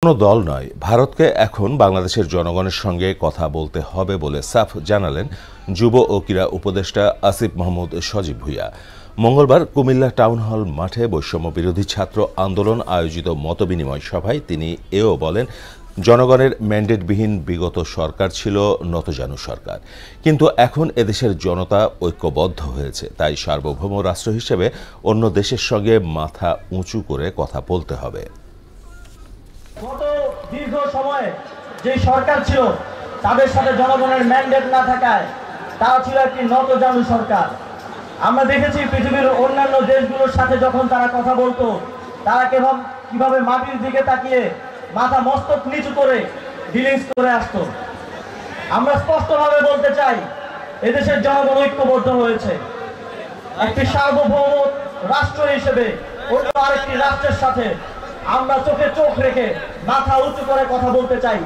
কোনো দল নয়, ভারতকে এখন বাংলাদেশের জনগণের সঙ্গে কথা বলতে হবে বলে সাফ জানালেন যুব ও ক্রীড়া উপদেষ্টা আসিফ মাহমুদ সজীব ভুঁইয়া। মঙ্গলবার কুমিল্লা টাউন হল মাঠে বৈষম্য বিরোধী ছাত্র আন্দোলন আয়োজিত মতবিনিময় সভায় তিনি এও বলেন, জনগণের ম্যান্ডেটবিহীন বিগত সরকার ছিল নতজানু সরকার, কিন্তু এখন এদেশের জনতা ঐক্যবদ্ধ হয়েছে। তাই সার্বভৌম রাষ্ট্র হিসেবে অন্য দেশের সঙ্গে মাথা উঁচু করে কথা বলতে হবে। গত দীর্ঘ সময়ে যে সরকার ছিল তাদের সাথে জনগণের ম্যান্ডেট না থাকায় তারা ছিল একটি নতজানু সরকার। আমরা দেখেছি পৃথিবীর অন্যান্য দেশগুলোর সাথে যখন তারা কথা বলতো, তারা কিভাবে মাটির দিকে তাকিয়ে মাথা মস্তক নিচু করে ডিলিংস করে আসতো। আমরা স্পষ্টভাবে বলতে চাই, এদেশের জনগণ ঐক্যবদ্ধ হয়েছে। একটি সার্বভৌম রাষ্ট্র হিসেবে অন্য আরেকটি রাষ্ট্রের সাথে আমরা চোখে চোখ রেখে মাথা উঁচু করে কথা বলতে চাই।